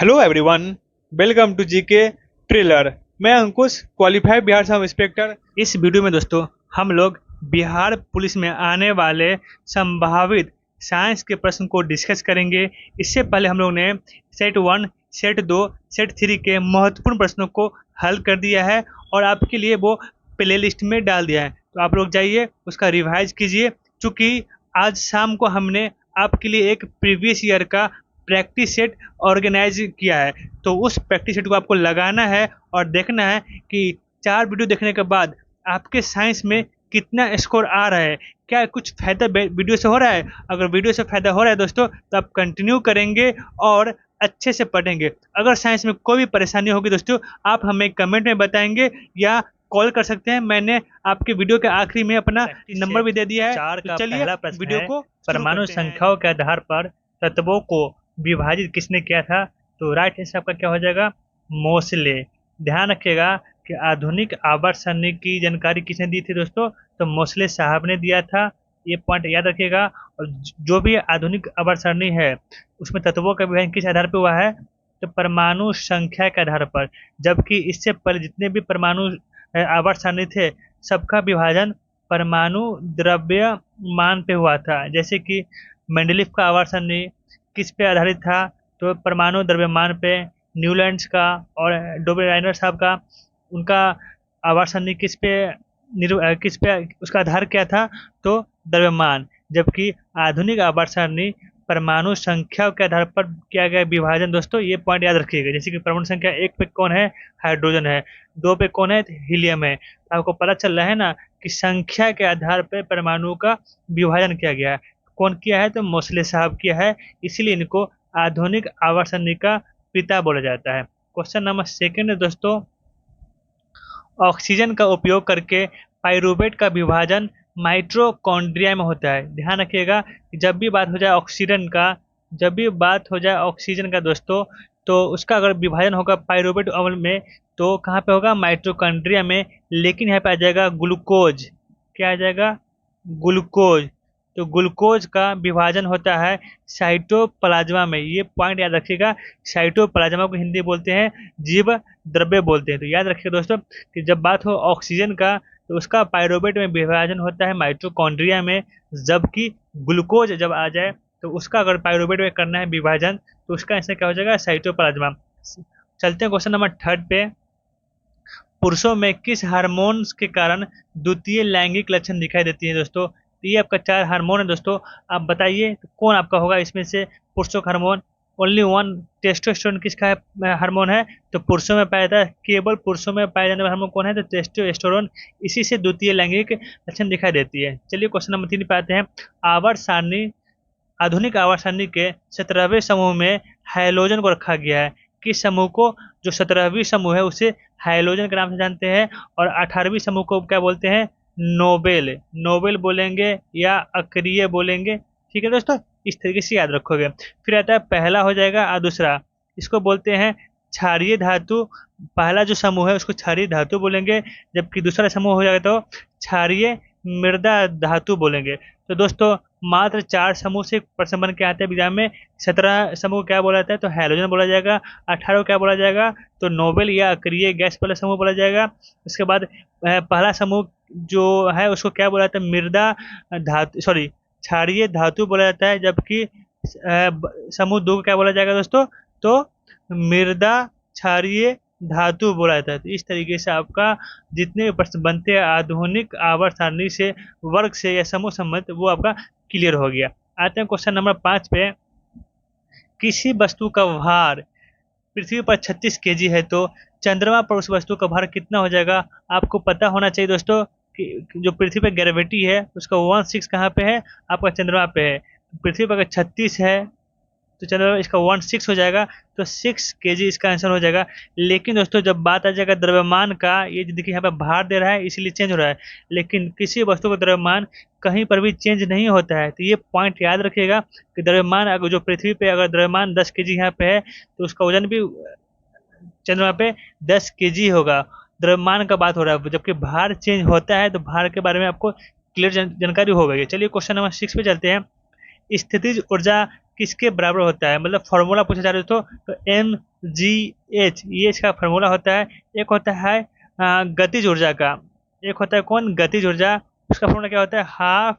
Hello everyone, welcome to GK trailer. मैं Ankush, qualified Bihar sub inspector. इस video में दोस्तों हम लोग बिहार पुलिस में आने वाले संभावित साइंस के प्रश्न को डिस्कस करेंगे। इससे पहले हम लोग ने सेट 1, सेट 2, सेट 3 के महत्वपूर्ण प्रश्नों को हल कर दिया है और आपके लिए वो प्ले लिस्ट में डाल दिया है, तो आप लोग जाइए उसका रिवाइज कीजिए। चूँकि आज शाम को हमने आपके लिए एक प्रीवियस ईयर का प्रैक्टिस सेट ऑर्गेनाइज किया है, तो उस प्रैक्टिस सेट को आपको लगाना है और देखना है कि 4 वीडियो देखने के बाद आपके साइंस में कितना स्कोर आ रहा है। क्या कुछ फ़ायदा वीडियो से हो रहा है? अगर वीडियो से फ़ायदा हो रहा है दोस्तों, तो आप कंटिन्यू करेंगे और अच्छे से पढ़ेंगे। अगर साइंस में कोई भी परेशानी होगी दोस्तों, आप हमें कमेंट में बताएंगे या कॉल कर सकते हैं। मैंने आपके वीडियो के आखिरी में अपना नंबर भी दे दिया है। 4 का तो चलिए पहला प्रश्न वीडियो है, को परमाणु संख्याओं के आधार पर तत्वों को विभाजित किसने किया था? तो राइट आंसर आपका क्या हो जाएगा? मोसले। ध्यान रखिएगा कि आधुनिक आवर्त सारणी की जानकारी किसने दी थी दोस्तों? तो मोसले साहब ने दिया था। ये पॉइंट याद रखिएगा। और जो भी आधुनिक आवर्त सारणी है उसमें तत्वों का विभाजन किस आधार पर हुआ है? तो परमाणु संख्या के आधार पर। जबकि इससे पहले जितने भी परमाणु आवर्त सारणी थे सबका विभाजन परमाणु द्रव्यमान पे हुआ था। जैसे कि मेंडलीफ का आवर्त सारणी किस पे आधारित था? तो परमाणु द्रव्यमान पे। न्यूलैंड्स का और डोबेराइनर साहब का उनका आवर्त सारणी किस पे उसका आधार क्या था? तो द्रव्यमान। जबकि आधुनिक आवर्त सारणी परमाणु संख्या के आधार पर किया गया विभाजन। दोस्तों ये पॉइंट याद रखिएगा। जैसे कि परमाणु संख्या 1 पे कौन है? हाइड्रोजन है। 2 पे कौन है? तो हीलियम है। तो आपको पता चल रहा है ना कि संख्या के आधार पर परमाणु का विभाजन किया गया है। कौन किया है? तो मोसले साहब किया है। इसीलिए इनको आधुनिक आवर्त सारणी का पिता बोला जाता है। क्वेश्चन नंबर 2 है दोस्तों, ऑक्सीजन का उपयोग करके पाइरूवेट का विभाजन माइटोकॉन्ड्रिया में होता है। ध्यान रखिएगा कि जब भी बात हो जाए ऑक्सीजन का दोस्तों, तो उसका अगर विभाजन होगा पाइरूवेट अम्ल में तो कहाँ पे होगा? माइटोकॉन्ड्रिया में। लेकिन यहाँ पे आ जाएगा ग्लूकोज। क्या आ जाएगा? ग्लूकोज। तो ग्लूकोज का विभाजन होता है साइटोप्लाज्मा में। ये पॉइंट याद रखिएगा। साइटोप्लाज्मा को हिंदी बोलते हैं जीव द्रव्य बोलते हैं। तो याद रखिएगा दोस्तों कि जब बात हो ऑक्सीजन का तो उसका पाइरूवेट में विभाजन होता है माइटोकॉन्ड्रिया में। जबकि ग्लूकोज जब आ जाए तो उसका अगर पाइरूवेट में करना है विभाजन तो उसका आंसर क्या हो जाएगा? साइटोप्लाज्मा। चलते हैं क्वेश्चन नंबर 3 पे। पुरुषों में किस हार्मोन्स के कारण द्वितीय लैंगिक लक्षण दिखाई देती है दोस्तों? तो ये आपका 4 हार्मोन है दोस्तों। आप बताइए तो कौन आपका होगा इसमें से? पुरुषों का हार्मोन ओनली वन टेस्टोस्टेरोन किसका हार्मोन है? तो पुरुषों में पाया जाता है। केवल पुरुषों में पाया जाने वाला हार्मोन कौन है? तो टेस्टोस्टेरोन। इसी से द्वितीय लैंगिक लक्षण दिखाई देती है। चलिए क्वेश्चन नंबर 3 पे आते हैं। आवर्त सारणी आधुनिक आवर्त सारणी के 17वें समूह में हैलोजन को रखा गया है। किस समूह को? जो 17वीं समूह है उसे हैलोजन के नाम से जानते हैं। और 18वीं समूह को क्या बोलते हैं? नोबेल। नोबेल बोलेंगे या अक्रिय बोलेंगे। ठीक है दोस्तों, इस तरीके से याद रखोगे। फिर आता है पहला हो जाएगा और दूसरा, इसको बोलते हैं क्षारीय धातु। पहला जो समूह है उसको क्षारीय धातु बोलेंगे, जबकि दूसरा समूह हो जाएगा तो क्षारीय मृदा धातु बोलेंगे। तो दोस्तों मात्र 4 समूह से प्रश्न बन के आते हैं एग्जाम में। 17 समूह क्या बोला जाता है? तो हैलोजन बोला जाएगा। 18 क्या बोला जाएगा? तो नोबेल या अक्रिय गैस वाला समूह बोला जाएगा। उसके बाद पहला समूह जो है उसको क्या बोला जाता है? मृदा धातु, सॉरी, क्षारीय धातु बोला जाता है। जबकि समूह 2 को क्या बोला जाएगा दोस्तों? तो मृदा क्षारीय धातु बोला जाता है। तो इस तरीके से आपका जितने भी प्रश्न बनते हैं आधुनिक आवर्त सारणी से, वर्ग से या समूह संबंध, वो आपका क्लियर हो गया। आते हैं क्वेश्चन नंबर 5 पे। किसी वस्तु का भार पृथ्वी पर 36 केजी है तो चंद्रमा पर उस वस्तु का भार कितना हो जाएगा? आपको पता होना चाहिए दोस्तों कि जो पृथ्वी पर ग्रेविटी है उसका 1/6 कहाँ पे है? आपका चंद्रमा पे है। पृथ्वी पर अगर 36 है तो चंद्रमा इसका 1/6 हो जाएगा। तो 6 केजी इसका आंसर हो जाएगा। लेकिन दोस्तों जब बात आ जाएगा द्रव्यमान का, ये देखिए यहाँ पे भार दे रहा है इसलिए चेंज हो रहा है, लेकिन किसी वस्तु का द्रव्यमान कहीं पर भी चेंज नहीं होता है। तो ये पॉइंट याद रखिएगा कि द्रव्यमान अगर जो पृथ्वी पे अगर द्रव्यमान 10 केजी यहाँ पे है तो उसका वजन भी चंद्रमा पे 10 केजी होगा। द्रव्यमान का बात हो रहा है, जबकि भार चेंज होता है तो भार के बारे में आपको क्लियर जानकारी हो गई। चलिए क्वेश्चन नंबर 6 पे चलते हैं। स्थितिज ऊर्जा किसके बराबर होता है? मतलब फॉर्मूला पूछा जा रहा है तो GH, ये इसका फार्मूला होता है। एक होता है गतिज ऊर्जा का, एक होता है कौन, गतिज ऊर्जा, उसका फार्मूला क्या होता है, हाफ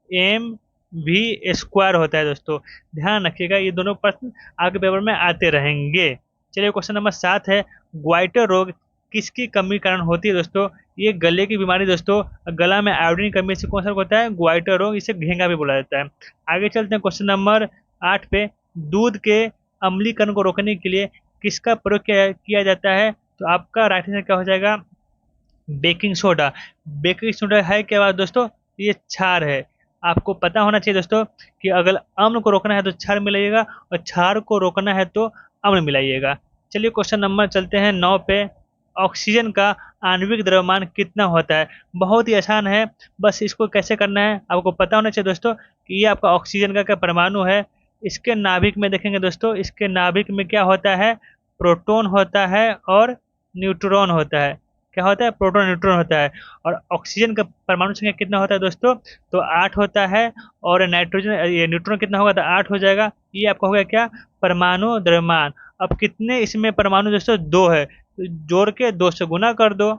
mv² होता है दोस्तों। ध्यान रखिएगा, ये दोनों प्रश्न आगे पेपर में आते रहेंगे। चलिए क्वेश्चन नंबर 7 है, ग्वाइटर रोग किसकी कमी कारण होती है दोस्तों। ये गले की बीमारी दोस्तों, गला में आयोडीन की कमी से कौन सा रोग होता है, ग्वाइटर रोग, इसे घेंगा भी बोला जाता है। आगे चलते हैं क्वेश्चन नंबर 8 पे, दूध के अम्लीकरण को रोकने के लिए किसका प्रयोग किया जाता है। तो आपका राइट आंसर क्या हो जाएगा, बेकिंग सोडा। बेकिंग सोडा है क्या बात दोस्तों, ये क्षार है। आपको पता होना चाहिए दोस्तों कि अगर अम्ल को रोकना है तो क्षार मिलाइएगा, और क्षार को रोकना है तो अम्ल मिलाइएगा। चलिए क्वेश्चन नंबर चलते हैं 9 पे, ऑक्सीजन का आणविक द्रव्यमान कितना होता है। बहुत ही आसान है, बस इसको कैसे करना है आपको पता होना चाहिए दोस्तों कि ये आपका ऑक्सीजन का क्या परमाणु है। इसके नाभिक में देखेंगे दोस्तों, इसके नाभिक में क्या होता है, प्रोटॉन होता है और न्यूट्रॉन होता है। क्या होता है, प्रोटॉन न्यूट्रॉन होता है। और ऑक्सीजन का परमाणु संख्या कितना होता है दोस्तों, तो 8 होता है। और नाइट्रोजन, ये न्यूट्रॉन कितना होगा, तो 8 हो जाएगा। ये आपका हो गया क्या, परमाणु द्रव्यमान। अब कितने इसमें परमाणु दोस्तों, 2 है, तो जोड़ के 2 से गुना कर दो,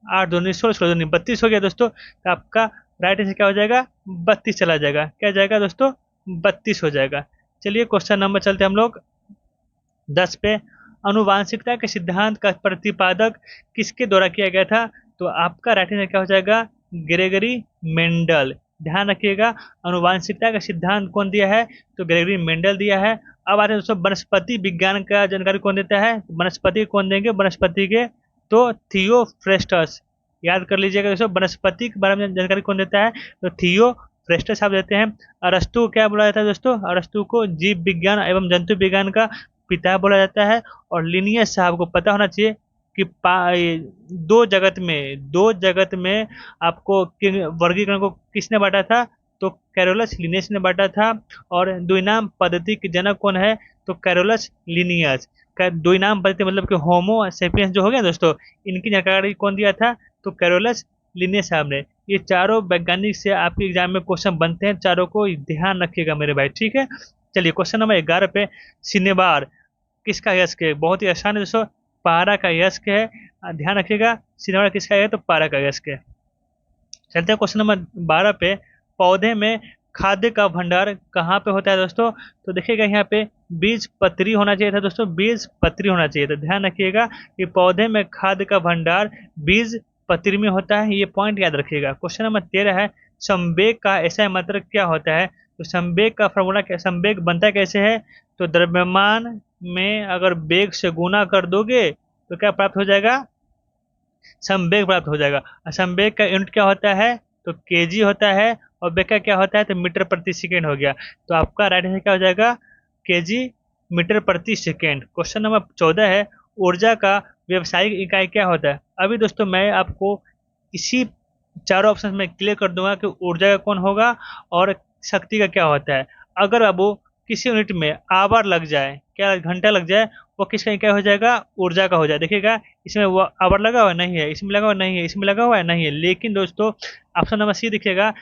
8 2 16 16 2 32 हो गया दोस्तों। तो आपका राइट आंसर क्या हो जाएगा, 32 चला जाएगा। क्या जाएगा दोस्तों, 32 हो जाएगा। चलिए क्वेश्चन नंबर चलते हम लोग 10 पे, अनुवांशिकता के सिद्धांत का प्रतिपादक किसके द्वारा किया गया था। तो आपका राइट आंसर क्या हो जाएगा, ग्रेगरी मेंडल। ध्यान रखिएगा, अनुवांशिकता का सिद्धांत कौन दिया है, तो ग्रेगरी मेंडल दिया है। अब आते हैं दोस्तों, वनस्पति विज्ञान का जानकारी कौन देता है, वनस्पति कौन देंगे, वनस्पति के तो थियोफ्रेस्टस। याद कर लीजिएगा दोस्तों, वनस्पति के बारे में जानकारी कौन देता है, तो थियोफ्रेस्टस साहब देते हैं। अरस्तु क्या बोला जाता है दोस्तों, अरस्तु को जीव विज्ञान एवं जंतु विज्ञान का पिता बोला जाता है। और लिनियस साहब को पता होना चाहिए कि दो जगत में आपको वर्गीकरण को किसने बांटा था, तो कैरोलस लिनियस ने बांटा था। और द्विनाम पद्धति के जनक कौन है, तो कैरोलस लिनियस। द्विनाम पद्धति मतलब कि होमो सेपियंस जो हो गया दोस्तों, इनकी जानकारी कौन दिया था, तो कैरोलस लिनियस साहब ने। ये चारों वैज्ञानिक से आपके एग्जाम में क्वेश्चन बनते हैं, चारों को ध्यान रखिएगा मेरे भाई, ठीक है। चलिए क्वेश्चन नंबर 11 पे, सिनेबार किसका यस्क है। बहुत ही आसान है दोस्तों, पारा का यस्क है। ध्यान रखिएगा, सिनेबार किसका है, तो पारा का यस्क है। चलते हैं क्वेश्चन नंबर 12 पे, पौधे में खाद्य का भंडार कहाँ पे होता है दोस्तों। तो देखिएगा यहाँ पे बीज पत्री होना चाहिए था दोस्तों, बीज पत्री होना चाहिए था। ध्यान रखिएगा कि पौधे में खाद्य का भंडार बीज पत्री में होता है, ये पॉइंट याद रखिएगा। क्वेश्चन नंबर 13 है, संवेग का ऐसा मात्रक क्या होता है। तो संवेग का फॉर्मूला क्या, संवेग बनता कैसे है, तो द्रव्यमान में अगर वेग से गुना कर दोगे तो क्या प्राप्त हो जाएगा, संवेग प्राप्त हो जाएगा। संवेग का यूनिट क्या होता है, तो केजी होता है। और वेग का क्या होता है, तो मीटर प्रति सेकेंड हो गया। तो आपका राइट आंसर क्या हो जाएगा, केजी मीटर प्रति सेकेंड। क्वेश्चन नंबर 14 है, ऊर्जा का व्यवसायिक इकाई क्या होता है। अभी दोस्तों मैं आपको इसी चारों ऑप्शन में क्लियर कर दूंगा कि ऊर्जा का कौन होगा और शक्ति का क्या होता है। अगर अब वो किसी यूनिट में आवर लग जाए, क्या घंटा लग जाए, वो किसका क्या हो जाएगा, ऊर्जा का हो जाए। देखिएगा इसमें वो आवर लगा हुआ नहीं है, इसमें लगा हुआ नहीं है, इसमें लगा हुआ है नहीं है। लेकिन दोस्तों ऑप्शन नंबर सी दिखेगा,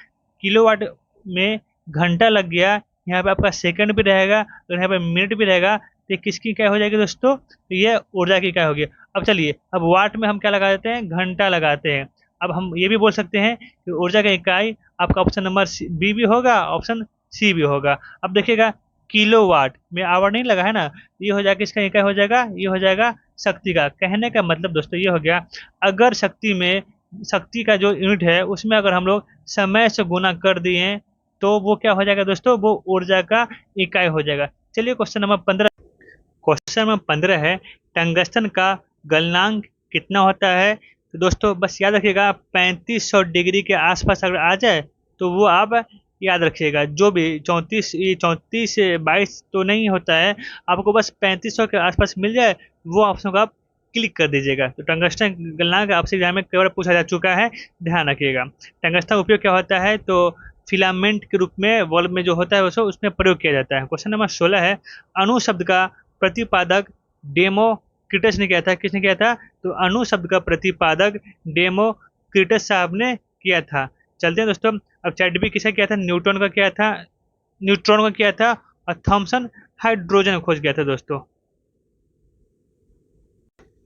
किलोवाट में घंटा लग गया, यहाँ पे आपका सेकंड भी रहेगा और यहाँ पे मिनट भी रहेगा, तो किसकी क्या हो जाएगी दोस्तों, तो ये ऊर्जा की क्या होगी। अब चलिए, अब वाट में हम क्या लगा देते हैं, घंटा लगाते हैं। अब हम ये भी बोल सकते हैं कि ऊर्जा का इकाई आपका ऑप्शन नंबर बी भी होगा, ऑप्शन सी भी होगा। अब देखिएगा किलोवाट में आवर नहीं लगा है ना, ये हो जाएगा इसका इकाई हो जाएगा, ये हो जाएगा शक्ति का। कहने का मतलब दोस्तों ये हो गया, अगर शक्ति का जो यूनिट है उसमें अगर हम लोग समय से गुना कर दिए तो वो क्या हो जाएगा दोस्तों, वो ऊर्जा का इकाई हो जाएगा। चलिए क्वेश्चन नंबर 15 है, टंगस्टन का गलनांक कितना होता है। तो दोस्तों बस याद रखिएगा, 3500 डिग्री के आसपास अगर आ जाए तो वो आप याद रखिएगा। जो भी 34 से 22 तो नहीं होता है, आपको बस 3500 के आसपास मिल जाए वो ऑप्शन को आप क्लिक कर दीजिएगा। तो टंगस्टन गलनांक आपसे एग्जाम में कई बार पूछा जा चुका है, ध्यान रखिएगा। टंगस्टन का उपयोग क्या होता है, तो फिलामेंट के रूप में बल्ब में जो होता है उसमें प्रयोग किया जाता है। क्वेश्चन नंबर 16 है, अणु शब्द का प्रतिपादक डेमोक्रिटस ने किया था। किसने किया था, तो अणु शब्द का प्रतिपादक डेमोक्रिटस साहब ने किया था। चलते हैं दोस्तों, अब चैट भी किसका किया था, न्यूट्रॉन का किया था, न्यूट्रॉन का किया था। और थॉमसन हाइड्रोजन खोज किया था दोस्तों।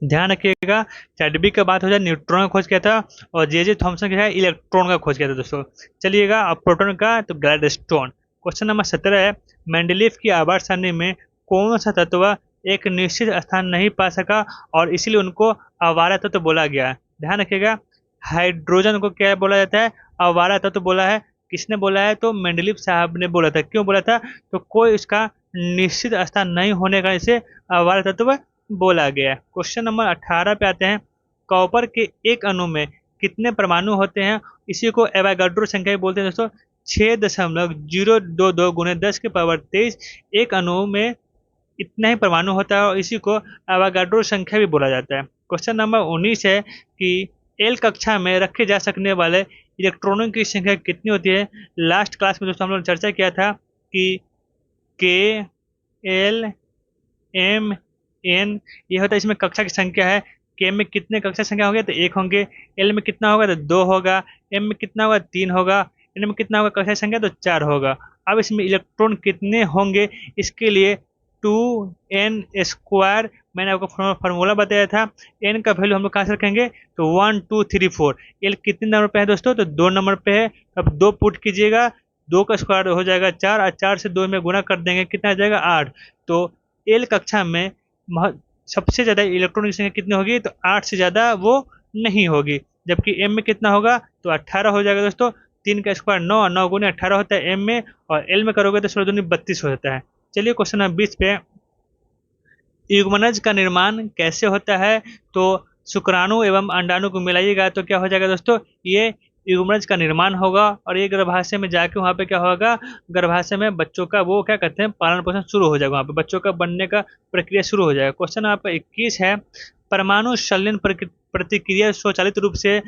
ध्यान रखिएगा, चैडविक का बात हो जाए न्यूट्रॉन का खोज किया था, और जे थॉमसन क्या है इलेक्ट्रॉन का खोज किया था दोस्तों। चलिएगा अब प्रोटॉन का, तो ग्लैडस्टोन। क्वेश्चन नंबर 17 है, मेंडलीफ की आवर्त सारणी में कौन सा तत्व एक निश्चित स्थान नहीं पा सका और इसीलिए उनको आवारा तत्व बोला गया। ध्यान रखिएगा, हाइड्रोजन को क्या बोला जाता है, आवारा तत्व बोला है। किसने बोला है, तो मेंडलीफ साहब ने बोला था। क्यों बोला था, तो कोई इसका निश्चित स्थान नहीं होने का इसे आवारा तत्व बोला गया। क्वेश्चन नंबर 18 पे आते हैं, कॉपर के एक अणु में कितने परमाणु होते हैं, इसी को एवोगाड्रो संख्या भी बोलते हैं दोस्तों। 6.022 गुणे 10⁻23 एक अणु में इतना ही परमाणु होता है और इसी को एवोगाड्रो संख्या भी बोला जाता है। क्वेश्चन नंबर 19 है कि एल कक्षा में रखे जा सकने वाले इलेक्ट्रॉनों की संख्या कितनी होती है। लास्ट क्लास में दोस्तों हम लोग ने चर्चा किया था कि के एल एम एन ये होता है, इसमें कक्षा की संख्या है। के में कितने कक्षा संख्या होंगे, तो 1 होंगे। एल में कितना होगा, तो 2 होगा। एम में कितना होगा, 3 होगा। एन में कितना होगा कक्षा संख्या, तो 4 होगा। अब इसमें इलेक्ट्रॉन कितने होंगे, इसके लिए 2n² मैंने आपको फार्मूला बताया था। एन का वैल्यू हम लोग कहाँ से रखेंगे, तो 1 2 3 4। एल कितने नंबर पे है दोस्तों, तो 2 नंबर पे है। अब 2 पुट कीजिएगा, 2 का स्क्वायर हो जाएगा 4, और 4 से 2 में गुना कर देंगे, कितना आ जाएगा 8। तो एल कक्षा में सबसे ज़्यादा इलेक्ट्रॉन की संख्या कितनी होगी, तो 8 से ज़्यादा वो नहीं होगी। जबकि एम में कितना होगा, तो 18 हो जाएगा दोस्तों। 3 का स्क्वायर 9, और 9 गुने 18 होता है एम में, और एल में करोगे तो 16 दूनी 32 हो जाता है। चलिए क्वेश्चन नंबर 20 पे, युग्मनज का निर्माण कैसे होता है, तो शुक्राणु एवं अंडाणु को मिलाइएगा तो क्या हो जाएगा दोस्तों, ये युग्मनज का निर्माण होगा। और ये गर्भाशय में जाके वहाँ पे क्या होगा, गर्भाशय में बच्चों का वो क्या कहते हैं पालन पोषण शुरू हो जाएगा, वहाँ पे बच्चों का बनने का प्रक्रिया शुरू हो जाएगा। क्वेश्चन आपका 21 है, परमाणु संलयन प्रतिक्रिया स्वचालित रूप से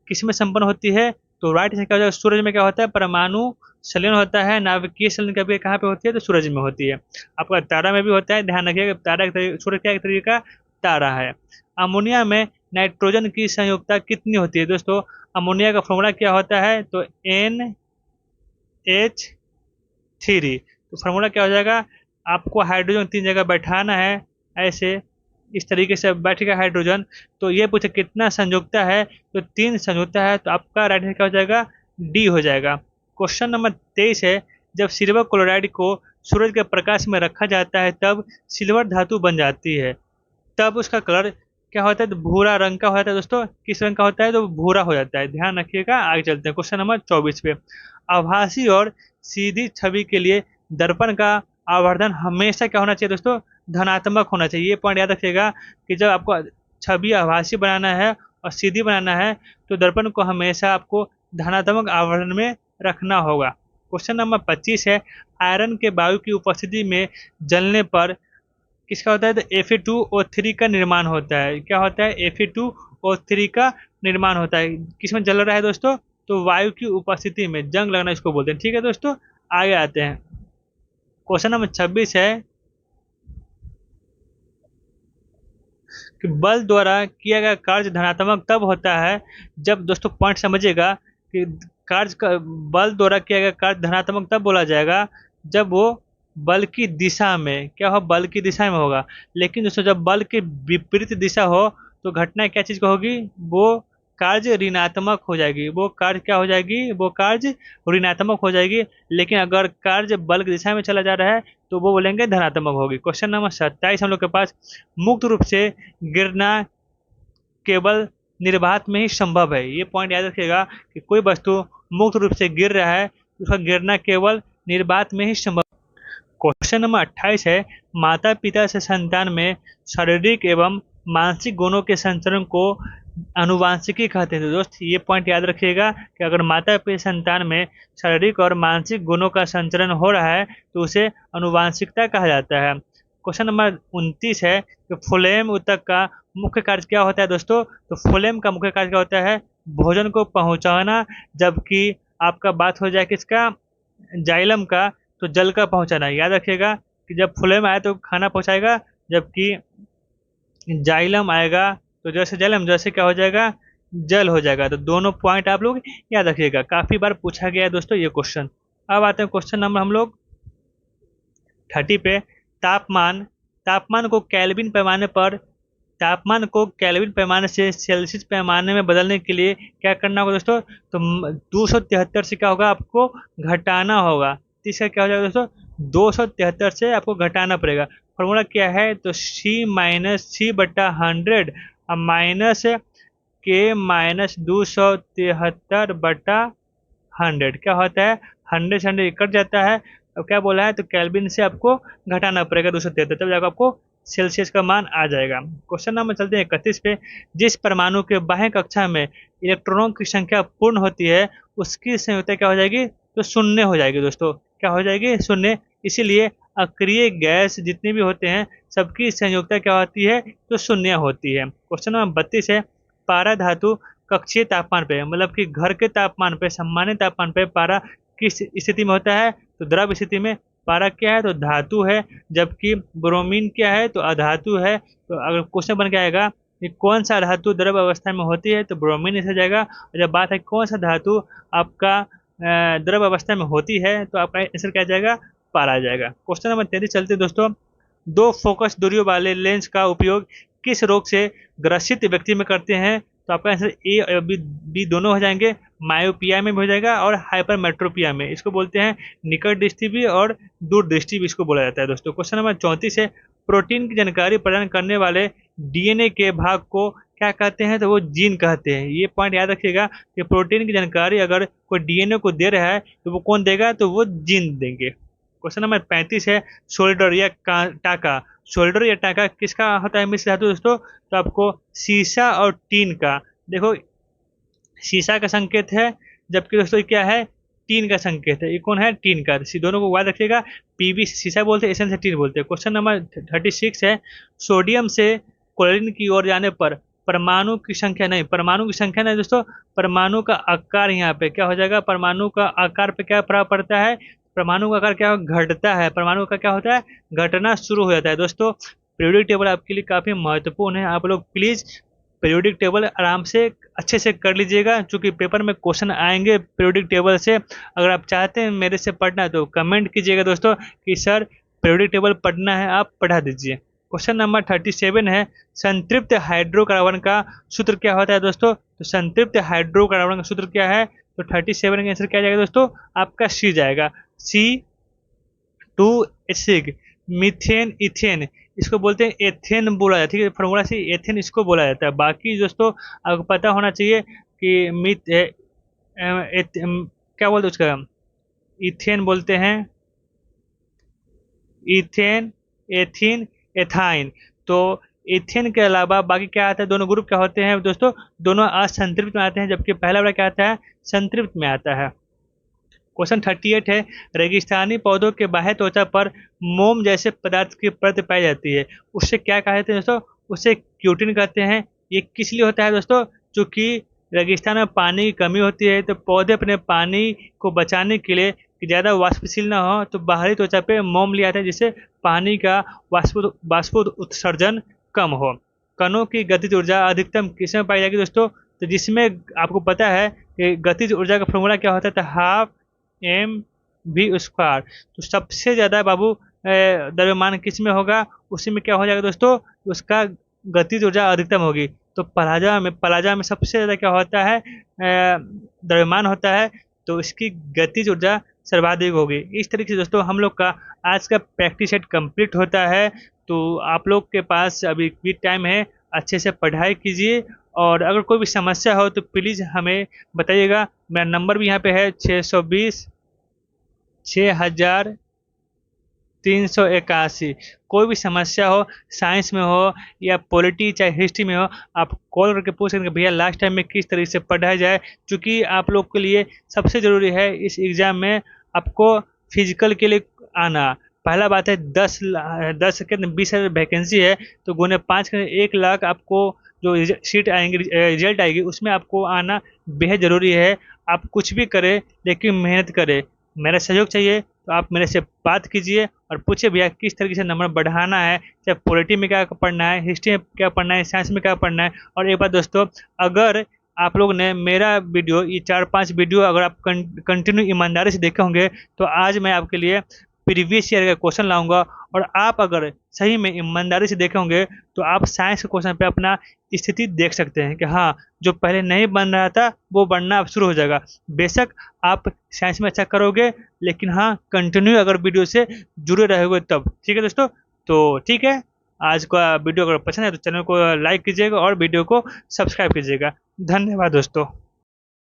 किसमें संपन्न होती है, तो राइट से क्या हो जाएगा, सूरज में क्या होता है परमाणु संलयन होता है। नाभिकीय संलयन कभी कहाँ पे होती है, तो सूरज में होती है। आपका तारा में भी होता है, ध्यान रखिएगा, तारा सूरज क्या एक तरीके का तारा है। अमोनिया में नाइट्रोजन की संयुक्ता कितनी होती है दोस्तों, अमोनिया का फॉर्मूला क्या होता है, तो NH3। तो फार्मूला क्या हो जाएगा, आपको हाइड्रोजन 3 जगह बैठाना है, ऐसे इस तरीके से बैठेगा हाइड्रोजन। तो ये पूछे कितना संयुक्ता है, तो 3 संयुक्ता है, तो आपका राइट आंसर क्या हो जाएगा, डी हो जाएगा। क्वेश्चन नंबर 23 है, जब सिल्वर क्लोराइड को सूरज के प्रकाश में रखा जाता है तब सिल्वर धातु बन जाती है, तब उसका कलर क्या होता है, तो भूरा रंग का होता है दोस्तों। किस रंग का होता है, तो भूरा हो जाता है। ध्यान रखिएगा, आगे चलते हैं क्वेश्चन नंबर 24 पे। आभासी और सीधी छवि के लिए दर्पण का आवर्धन हमेशा क्या होना चाहिए दोस्तों, धनात्मक होना चाहिए। ये पॉइंट याद रखिएगा कि जब आपको छवि आभासी बनाना है और सीधी बनाना है तो दर्पण को हमेशा आपको धनात्मक आवर्धन में रखना होगा। क्वेश्चन नंबर 25 है, आयरन के वायु की उपस्थिति में जलने पर किसका होता है, तो Fe2O3 का निर्माण होता है। क्या होता है, Fe2O3 का निर्माण होता है। किसमें जल रहा है दोस्तों, तो वायु की उपस्थिति में, जंग लगना इसको बोलते हैं। ठीक है दोस्तों, आगे आते हैं। क्वेश्चन नंबर 26 है कि बल द्वारा किया गया कार्य धनात्मक तब होता है जब, दोस्तों पॉइंट समझिएगा कि कार्य का बल द्वारा किया गया कार्य धनात्मक तब बोला जाएगा जब वो बल की दिशा में क्या हो, बल की दिशा में होगा। लेकिन दोस्तों जब बल की विपरीत दिशा हो तो घटना क्या चीज़ का होगी, वो कार्य ऋणात्मक हो जाएगी। वो कार्य क्या हो जाएगी, वो कार्य ऋणात्मक हो जाएगी। लेकिन अगर कार्य बल की दिशा में चला जा रहा है तो वो बोलेंगे धनात्मक होगी। क्वेश्चन नंबर 27 हम लोग के पास, मुक्त रूप से गिरना केवल निर्वात में ही संभव है। ये पॉइंट याद रखिएगा कि कोई वस्तु मुक्त रूप से गिर रहा है उसका गिरना केवल निर्वात में ही संभव। क्वेश्चन नंबर 28 है, माता पिता से संतान में शारीरिक एवं मानसिक गुणों के संचरण को अनुवांशिकी कहते हैं। तो दोस्त ये पॉइंट याद रखिएगा कि अगर माता पिता संतान में शारीरिक और मानसिक गुणों का संचरण हो रहा है तो उसे अनुवांशिकता कहा जाता है। क्वेश्चन नंबर 29 है कि फ्लोएम ऊतक का मुख्य कार्य क्या होता है दोस्तों, तो फ्लोएम का मुख्य कार्य क्या होता है, भोजन को पहुंचाना। जबकि आपका बात हो जाए किसका, जाइलम का, तो जल का पहुंचाना। याद रखिएगा कि जब फ्लोएम आए तो खाना पहुंचाएगा, जबकि जाइलम आएगा तो जैसे जाइलम जैसे क्या हो जाएगा, जल हो जाएगा। तो दोनों पॉइंट आप लोग याद रखिएगा, काफ़ी बार पूछा गया है दोस्तों ये क्वेश्चन। अब आते हैं क्वेश्चन नंबर हम लोग 30 पे, तापमान को केल्विन पैमाने पर तापमान को केल्विन पैमाने से सेल्सियस पैमाने में बदलने के लिए क्या करना होगा दोस्तों, तो 273 से क्या होगा, आपको घटाना होगा। तो इसका क्या हो जाएगा दोस्तों, 273 से आपको घटाना पड़ेगा। फॉर्मूला क्या है, तो C माइनस C बटा 100 माइनस के माइनस 273 बटा 100 क्या होता है, 100 से 100 कट जाता है। अब क्या बोला है, तो केल्विन से आपको घटाना पड़ेगा 273, तब जाकर आपको सेल्सियस का मान आ जाएगा। क्वेश्चन नंबर चलते हैं 31 पे। जिस परमाणु के बाह्य कक्षा में इलेक्ट्रॉनों की संख्या पूर्ण होती है उसकी संयुक्ता क्या हो जाएगी, तो शून्य हो जाएगी दोस्तों। क्या हो जाएगी, शून्य। इसीलिए अक्रिय गैस जितने भी होते हैं सबकी संयुक्ता क्या होती है, तो शून्य होती है। क्वेश्चन नंबर 32 है। पारा धातु कक्षीय तापमान पे, मतलब कि घर के तापमान पे, सामान्य तापमान पे पारा किस स्थिति में होता है, तो द्रव स्थिति में। पारा क्या है, तो धातु है, जबकि ब्रोमीन क्या है, तो अधातु है। तो अगर क्वेश्चन बन के आएगा कि कौन सा धातु द्रव अवस्था में होती है, तो ब्रोमीन इससे जाएगा। और जब बात है कौन सा धातु आपका द्रव अवस्था में होती है, तो आपका आंसर क्या जाएगा, पारा आ जाएगा। क्वेश्चन नंबर 33 चलते दोस्तों। दो फोकस दूरियों वाले लेंस का उपयोग किस रोग से ग्रसित व्यक्ति में करते हैं, तो आपका आंसर ए और बी दोनों हो जाएंगे। मायोपिया में भी हो जाएगा और हाइपरमेट्रोपिया में। इसको बोलते हैं निकट दृष्टि भी और दूर दृष्टि भी इसको बोला जाता है दोस्तों। क्वेश्चन नंबर 34 है। प्रोटीन की जानकारी प्रदान करने वाले डीएनए के भाग को क्या कहते हैं, तो वो जीन कहते हैं। ये पॉइंट याद रखिएगा कि प्रोटीन की जानकारी अगर कोई डीएनए को दे रहा है तो वो कौन देगा, तो वो जीन देंगे। क्वेश्चन नंबर 35 है। शोल्डर या टाका, शोल्डर या टाका किसका होता है मिश्र धातु दोस्तों, तो आपको सीसा और टीन का। देखो सीसा का संकेत है, जबकि दोस्तों क्या है, टीन का संकेत है। ये कौन है, टीन का। दोनों को याद रखिएगा, पीबी सीसा बोलते हैं, एसएन से टीन बोलते हैं। क्वेश्चन नंबर 36 है। सोडियम से क्लोरीन की ओर जाने पर परमाणु की संख्या नहीं, परमाणु की संख्या नहीं दोस्तों, परमाणु का आकार यहाँ पे क्या हो जाएगा, परमाणु का आकार पे क्या प्रभाव पड़ता है, परमाणु का आकार क्या घटता है, परमाणु का क्या होता है, घटना शुरू हो जाता है दोस्तों। पीरियोडिक टेबल आपके लिए काफी महत्वपूर्ण है, आप लोग प्लीज पीरियोडिक टेबल आराम से अच्छे से कर लीजिएगा, क्योंकि पेपर में क्वेश्चन आएंगे पीरियोडिक टेबल से। अगर आप चाहते हैं मेरे से पढ़ना तो कमेंट कीजिएगा दोस्तों कि सर पीरियोडिक टेबल पढ़ना है, आप पढ़ा दीजिए। क्वेश्चन नंबर 37 है। संतृप्त हाइड्रोकार्बन का सूत्र क्या होता है दोस्तों, तो संतृप्त हाइड्रोकार्बन का सूत्र क्या है, तो 37 का आंसर क्या जाएगा दोस्तों, आपका सी जाएगा, C2H6। मीथेन इथेन इसको बोलते हैं, एथेन बोला जाता है, ठीक है, फॉर्मूला से एथेन इसको बोला जाता है। बाकी दोस्तों आपको पता होना चाहिए कि क्या बोलते हैं उसका, इथेन बोलते हैं, इथेन, एथीन, एथाइन। तो इथेन के अलावा बाकी क्या आता है, दोनों ग्रुप क्या होते हैं दोस्तों, दोनों असंतृप्त में आते हैं, जबकि पहला वाला क्या आता है, संतृप्त में आता है। क्वेश्चन 38 है। रेगिस्तानी पौधों के बाह्य त्वचा पर मोम जैसे पदार्थ की परत पाई जाती है, उससे क्या कहते हैं दोस्तों, उससे क्यूटिन कहते हैं। ये किस लिए होता है दोस्तों, चूंकि रेगिस्तान में पानी की कमी होती है, तो पौधे अपने पानी को बचाने के लिए कि ज़्यादा वाष्पशील ना हो, तो बाहरी त्वचा पे मोम ले आते हैं, जिससे पानी का वाष्प उत्सर्जन कम हो। कणों की गतिज ऊर्जा अधिकतम किसमें पाई जाएगी दोस्तों, तो जिसमें आपको पता है कि गतिज ऊर्जा का फॉर्मूला क्या होता है, तो हाफ mv²। तो सबसे ज़्यादा बाबू द्रव्यमान किस में होगा, उसी में क्या हो जाएगा दोस्तों, उसका गतिज ऊर्जा अधिकतम होगी। तो प्लाज्मा में सबसे ज़्यादा क्या होता है, द्रव्यमान होता है, तो इसकी गतिज ऊर्जा सर्वाधिक होगी। इस तरीके से दोस्तों हम लोग का आज का प्रैक्टिस सेट कंप्लीट होता है। तो आप लोग के पास अभी भी टाइम है, अच्छे से पढ़ाई कीजिए, और अगर कोई भी समस्या हो तो प्लीज़ हमें बताइएगा। मेरा नंबर भी यहाँ पे है 620 6381। कोई भी समस्या हो, साइंस में हो या पॉलिटी चाहे हिस्ट्री में हो, आप कॉल करके पूछ सकते हैं भैया लास्ट टाइम में किस तरीके से पढ़ाया जाए, क्योंकि आप लोग के लिए सबसे ज़रूरी है इस एग्ज़ाम में आपको फिजिकल के लिए आना। पहला बात है 10 के 20,000 वैकेंसी है, तो गुने 5 के 1 लाख आपको जो सीट आएंगे, रिजल्ट आएगी, उसमें आपको आना बेहद ज़रूरी है। आप कुछ भी करें लेकिन मेहनत करें, मेरा सहयोग चाहिए तो आप मेरे से बात कीजिए और पूछिए भैया किस तरीके से नंबर बढ़ाना है, चाहे पॉलिटी में क्या पढ़ना है, हिस्ट्री में क्या पढ़ना है, साइंस में क्या पढ़ना है। और एक बात दोस्तों, अगर आप लोग ने मेरा वीडियो, ये 4-5 वीडियो अगर आप कंटिन्यू ईमानदारी से देखे होंगे, तो आज मैं आपके लिए प्रीवियस ईयर का क्वेश्चन लाऊंगा, और आप अगर सही में ईमानदारी से देखे होंगे तो आप साइंस के क्वेश्चन पे अपना स्थिति देख सकते हैं कि हाँ, जो पहले नहीं बन रहा था वो बनना अब शुरू हो जाएगा। बेशक आप साइंस में अच्छा करोगे, लेकिन हाँ, कंटिन्यू अगर वीडियो से जुड़े रहोगे तब। ठीक है दोस्तों, तो ठीक है, आज का वीडियो अगर पसंद है तो चैनल को लाइक कीजिएगा और वीडियो को सब्सक्राइब कीजिएगा। धन्यवाद दोस्तों।